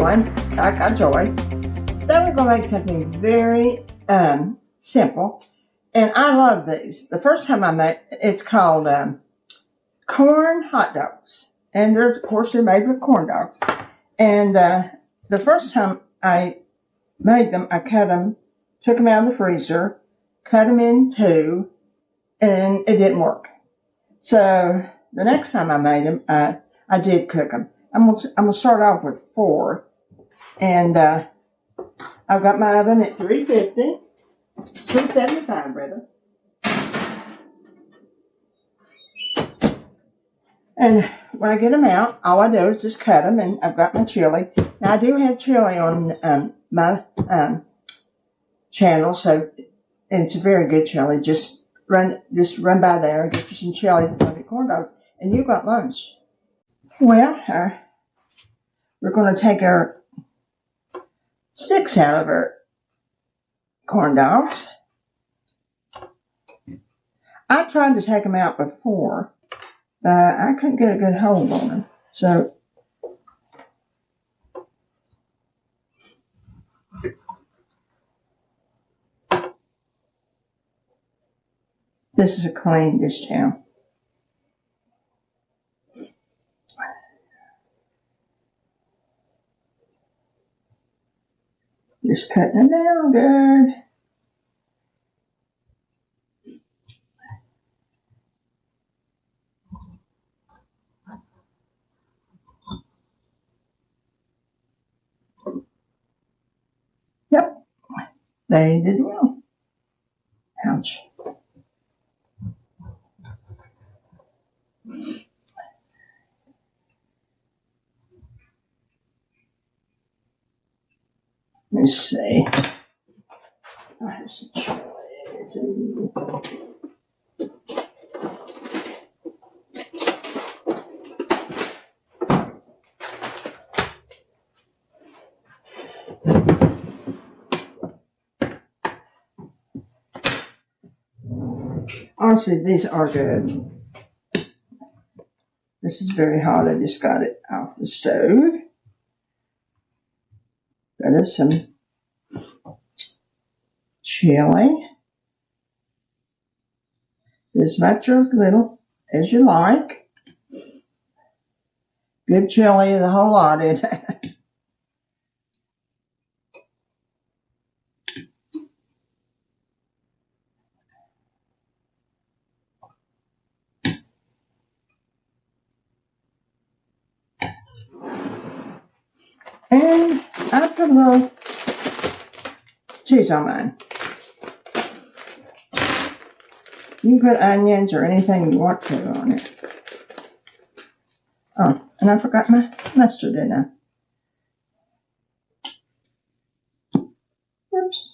everyone, Gagajoy. Then we're going to make something very simple, and I love these. The first time I made it's called corn hot dogs, and of course they're made with corn dogs. And the first time I made them, I cut them, took them out of the freezer, cut them in two, and it didn't work. So the next time I made them, I did cook them. I'm gonna start off with 4, and I've got my oven at 375 rather. And when I get them out, all I do is just cut them, and I've got my chili. Now I do have chili on my channel, so and it's a very good chili. Just run by there and get you some chili for your corn dogs, and you've got lunch. Well, we're going to take our sticks out of our corn dogs. I tried to take them out before, but I couldn't get a good hold on them. So this is a clean dish towel. Just cutting them down good. Yep, they did well. Ouch. Let me see. I have some chilies and honestly, these are good. This is very hot. I just got it off the stove. That is some chili. As much or as little as you like. Good chili is a whole lot in it. And I put a little cheese on mine. You can put onions or anything you want to on it. Oh, and I forgot my mustard, didn't I? Oops.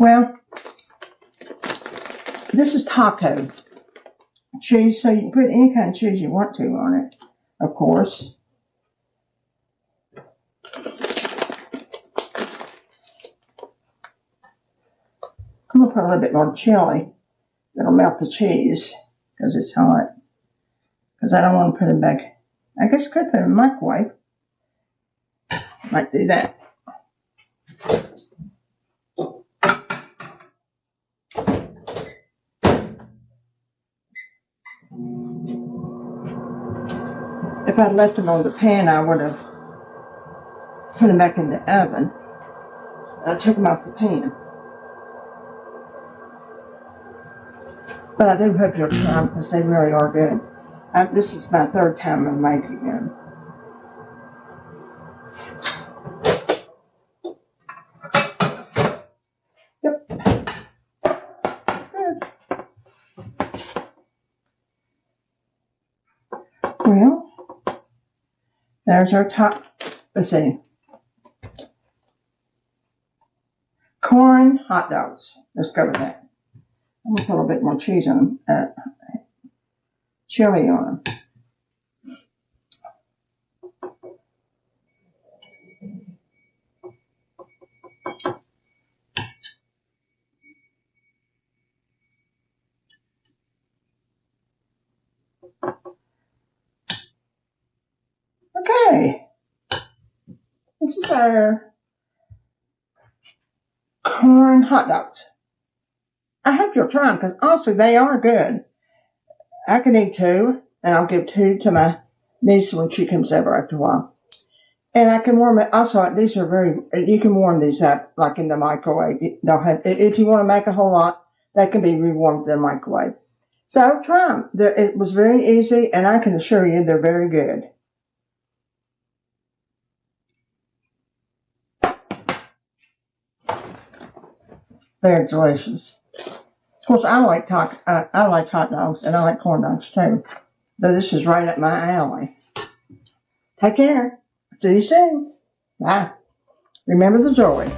Well, this is taco cheese, so you can put any kind of cheese you want to on it, of course. I'm going to put a little bit more chili. That'll melt the cheese because it's hot. Because I don't want to put it back. I guess I could put it in the microwave. Might do that. If I'd left them on the pan, I would have put them back in the oven. I took them off the pan. But I do hope you'll try them because they really are good. This is my 3rd time of making them. Yep. Good. Well, there's our top. Let's see. corn hot dogs. Let's go with that. I'm going to put a little bit more cheese on them, chili on them. Okay, this is our corn hot dogs. I hope you'll try them because honestly, they are good. I can eat 2, and I'll give 2 to my niece when she comes over after a while. And I can warm it. Also, these are you can warm these up like in the microwave. If you want to make a whole lot, they can be rewarmed in the microwave. So try them. It was very easy, and I can assure you they're very good. They're delicious. Of course, I like hot dogs, and I like corn dogs too. So this is right up my alley. Take care. See you soon. Bye. Remember the joy.